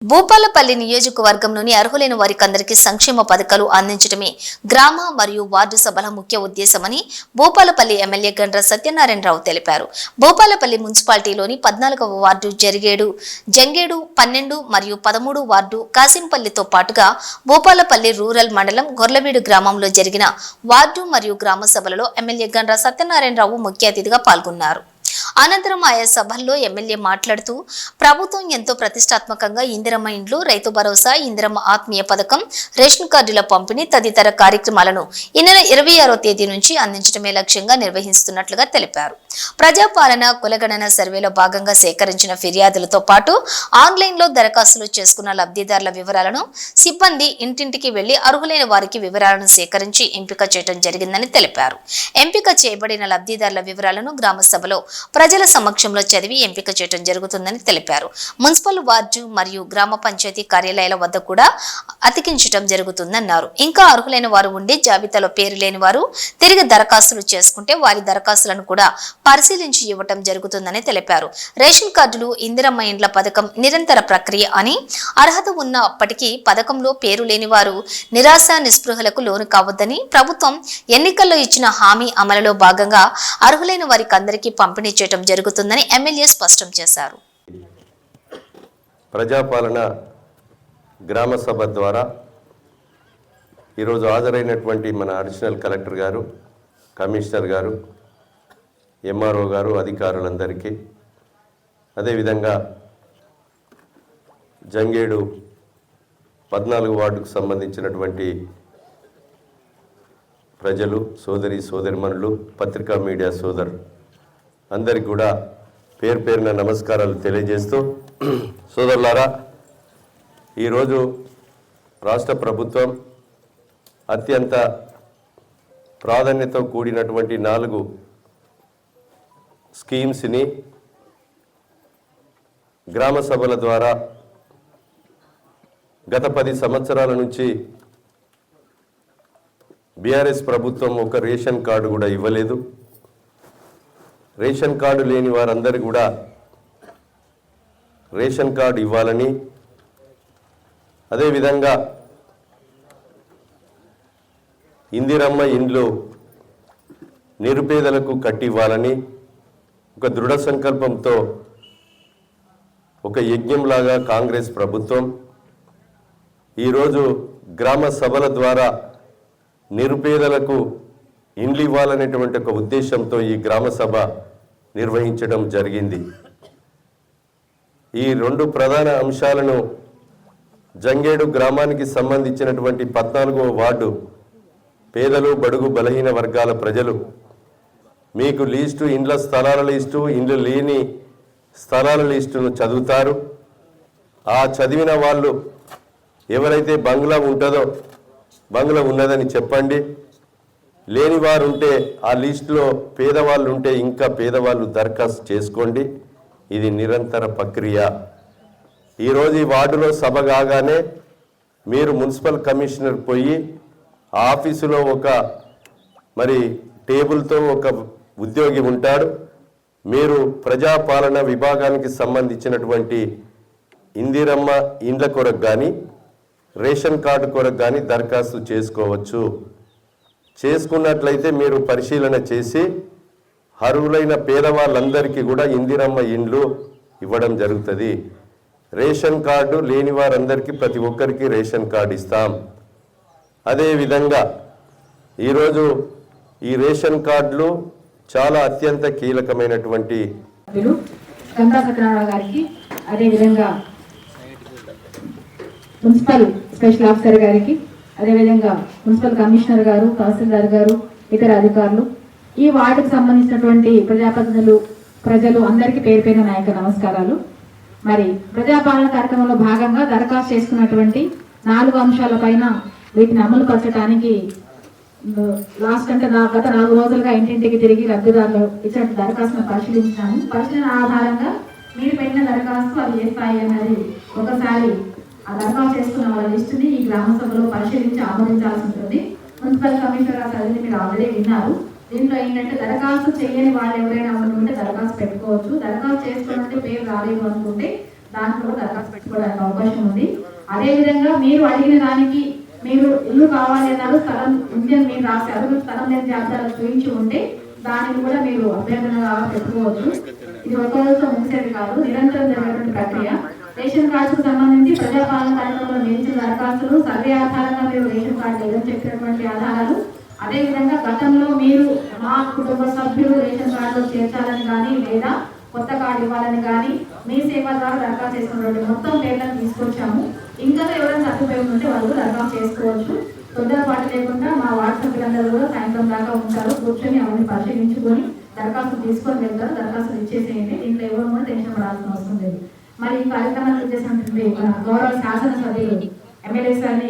భూపాలపల్లి నియోజకవర్గంలోని అర్హులైన వారికందరికీ సంక్షేమ పథకాలు అందించడమే గ్రామ మరియు వార్డు సభల ముఖ్య ఉద్దేశమని భూపాలపల్లి ఎమ్మెల్యే గండ్ర సత్యనారాయణరావు తెలిపారు. భూపాలపల్లి మున్సిపాలిటీలోని 14వ వార్డు జంగేడు 12 మరియు 13 వార్డు కాసింపల్లితో పాటుగా భూపాలపల్లి రూరల్ మండలం గొర్లవీడు గ్రామంలో జరిగిన వార్డు మరియు గ్రామ సభలలో ఎమ్మెల్యే గండ్ర సత్యనారాయణరావు ముఖ్య అతిథిగా పాల్గొన్నారు. అనంతరం ఆయా సభల్లో ఎమ్మెల్యే మాట్లాడుతూ ప్రభుత్వం ఎంతో ప్రతిష్టాత్మకంగా ఇందిరమ్మ ఇండ్లు, రైతు భరోసా, ఇందిరమ్మ ఆత్మీయ పథకం, రేషన్ కార్డుల పంపిణీ తదితర కార్యక్రమాలను ఈ నెల 26వ తేదీ నుంచి అందించడమే లక్ష్యంగా నిర్వహిస్తున్నట్లుగా తెలిపారు. ప్రజాపాలన కులగణన సర్వేలో భాగంగా సేకరించిన ఫిర్యాదులతో పాటు ఆన్లైన్లో దరఖాస్తులు చేసుకున్న లబ్ధిదారుల వివరాలను సిబ్బంది ఇంటింటికి వెళ్లి అర్హులైన వారికి వివరాలను సేకరించి ఎంపిక చేయడం జరిగిందని తెలిపారు. ఎంపిక చేయబడిన లబ్ధిదారుల వివరాలను గ్రామ సభలో ప్రజల సమక్షంలో చదివి ఎంపిక చేయడం జరుగుతుందని తెలిపారు. మున్సిపల్ వార్డు మరియు గ్రామ పంచాయతీ కార్యాలయాల వద్ద కూడా అతికించడం జరుగుతుందన్నారు. ఇంకా అర్హులైన వారు ఉండి జాబితాలో పేరు లేని వారు తిరిగి దరఖాస్తులు చేసుకుంటే వారి దరఖాస్తులను కూడా పరిశీలించి ఇవ్వటం జరుగుతుందని తెలిపారు. రేషన్ కార్డులు, ఇందిరమ్మ ఇండ్ల పథకం నిరంతర ప్రక్రియ అని, అర్హత ఉన్నప్పటికీ పథకంలో పేరు లేని వారు నిరాశ నిస్పృహలకు లోను కావద్దని, ప్రభుత్వం ఎన్నికల్లో ఇచ్చిన హామీ అమలులో భాగంగా అర్హులైన వారికి అందరికీ పంపిణీ చేయడం జరుగుతుందని ఎమ్మెల్యే స్పష్టం చేశారు. ప్రజాపాలన గ్రామ సభ ద్వారా ఈరోజు హాజరైనటువంటి మన అడిషనల్ కలెక్టర్ గారు, కమిషనర్ గారు, ఎంఆర్ఓ గారు, అధికారులందరికీ, అదేవిధంగా జంగేడు 14 వార్డుకు సంబంధించినటువంటి ప్రజలు, సోదరిమణులు, పత్రికా మీడియా సోదరులు అందరికి కూడా పేరు పేరున నమస్కారాలు తెలియజేస్తూ, సోదరులారా, ఈరోజు రాష్ట్ర ప్రభుత్వం అత్యంత ప్రాధాన్యతతో కూడినటువంటి 4 స్కీమ్స్ని గ్రామ సభల ద్వారా గత 10 సంవత్సరాల నుంచి బీఆర్ఎస్ ప్రభుత్వం ఒక రేషన్ కార్డు కూడా ఇవ్వలేదు. రేషన్ కార్డు లేని వారందరూ కూడా రేషన్ కార్డు ఇవ్వాలని, అదేవిధంగా ఇందిరమ్మ ఇండ్లు నిరుపేదలకు కట్టివ్వాలని ఒక దృఢ సంకల్పంతో ఒక యజ్ఞంలాగా కాంగ్రెస్ ప్రభుత్వం ఈరోజు గ్రామ సభల ద్వారా నిరుపేదలకు ఇండ్లు ఇవ్వాలనేటువంటి ఒక ఉద్దేశంతో ఈ గ్రామ సభ నిర్వహించడం జరిగింది. ఈ 2 ప్రధాన అంశాలను జంగేడు గ్రామానికి సంబంధించినటువంటి 14వ వార్డు పేదలు, బడుగు, బలహీన వర్గాల ప్రజలు మీకు లిస్టు, ఇండ్ల స్థలాల లిస్టు, ఇండ్లు లేని స్థలాల లిస్టును చదువుతారు. ఆ చదివిన వాళ్ళు ఎవరైతే బంగ్లా ఉంటుందో బంగ్లా ఉన్నదని చెప్పండి. లేని వారు ఉంటే ఆ లిస్టులో పేదవాళ్ళు ఉంటే ఇంకా పేదవాళ్ళు దరఖాస్తు చేసుకోండి. ఇది నిరంతర ప్రక్రియ. ఈరోజు ఈ వార్డులో సభ కాగానే మీరు మున్సిపల్ కమిషనర్ పోయి ఆఫీసులో ఒక టేబుల్తో ఒక ఉద్యోగి ఉంటాడు. మీరు ప్రజాపాలన విభాగానికి సంబంధించినటువంటి ఇందిరమ్మ ఇండ్ల కొరకు కానీ రేషన్ కార్డు కొరకు కానీ దరఖాస్తు చేసుకోవచ్చు. చేసుకున్నట్లయితే మీరు పరిశీలన చేసి అర్హులైన పేదవాళ్ళందరికీ కూడా ఇందిరమ్మ ఇండ్లు ఇవ్వడం జరుగుతుంది. రేషన్ కార్డు లేని వారందరికీ ప్రతి ఒక్కరికి రేషన్ కార్డు ఇస్తాం. అదేవిధంగా ఈరోజు ఈ రేషన్ కార్డులు చాలా అత్యంత కీలకమైనటువంటి గారికి, అదేవిధంగా మున్సిపల్ స్పెషల్ ఆఫీసర్ గారికి, అదేవిధంగా మున్సిపల్ కమిషనర్ గారు, తహసీల్దార్ గారు, ఇతర అధికారులు, ఈ వార్డుకు సంబంధించినటువంటి ప్రజాప్రతినిధులు, ప్రజలు అందరికీ పేరు పేరు నా యొక్క నమస్కారాలు. మరి ప్రజాపాలన కార్యక్రమంలో భాగంగా దరఖాస్తు చేసుకున్నటువంటి 4 అంశాలపైన వీటిని అమలు పరచడానికి గత 4 రోజులుగా ఇంటింటికి తిరిగి లబ్ధిదారులు ఇచ్చిన దరఖాస్తును పరిశీలించాము. పరిశీలన ఆధారంగా మీరు పెట్టిన దరఖాస్తు అది ఏ స్థాయి అన్నది ఒకసారి ఆ దరఖాస్తు చేసుకున్న వాళ్ళ లిస్టుని ఈ గ్రామ సభలో పరిశీలించి ఆమోదించాల్సి ఉంటుంది. మున్సిపల్ కమిషనర్ గారు చదివి మీరు ఆల్రెడీ విన్నారు. దీంట్లో ఏంటంటే దరఖాస్తు చేయని వాళ్ళు ఎవరైనా ఉంటే దరఖాస్తు పెట్టుకోవచ్చు. దరఖాస్తు చేసుకోవాలంటే పేరు రాలేదు అనుకుంటే దాంట్లో కూడా దరఖాస్తు పెట్టుకోవడానికి అవకాశం ఉంది. అదేవిధంగా మీరు అడిగిన దానికి మీరు ఇల్లు కావాలి అన్నారు, స్థలం ఉంది మీరు రాశారు, స్థలం లేని జాబితాలో చూపించి ఉంటే దానిని కూడా మీరు అభ్యర్థనగా పెట్టుకోవచ్చు. ఇది ఒక రోజుతో ముగిసేది కాదు, నిరంతరం జరిగేటువంటి ప్రక్రియ. రేషన్ కార్డుకు సంబంధించి ప్రజాపాలన కార్యక్రమంలో నిలిచిన దరఖాస్తులు, సర్వే ఆధారంగా మీరు రేషన్ కార్డు లేదని చెప్పినటువంటి ఆధారాలు, అదేవిధంగా గతంలో మీరు మా కుటుంబ సభ్యులు రేషన్ కార్డులో చేర్చాలని కానీ లేదా కొత్త కార్డు ఇవ్వాలని కానీ మీ సేవ ద్వారా దరఖాస్తు చేసుకున్నటువంటి మొత్తం పేర్లను తీసుకొచ్చాము. ఇంకా ఎవరైనా సర్దుపై ఉంటే వాళ్ళు దరఖాస్తు చేసుకోవచ్చు. తొందరపాటు లేకుండా మా వార్డు సభ్యులందరూ కూడా సాయంత్రం దాకా ఉంటారు, కూర్చొని అవన్నీ పరిశీలించుకొని దరఖాస్తు తీసుకొని వెళ్తారు. దరఖాస్తులు ఇచ్చేసేయండి, దీంట్లో ఎవరు కూడా టెన్షన్ పడాల్సిన అవసరం లేదు. మరి ఈ కార్యక్రమాన్ని చేసినటువంటి గౌరవ శాసనసభ్యులు ఎమ్మెల్యే సార్ని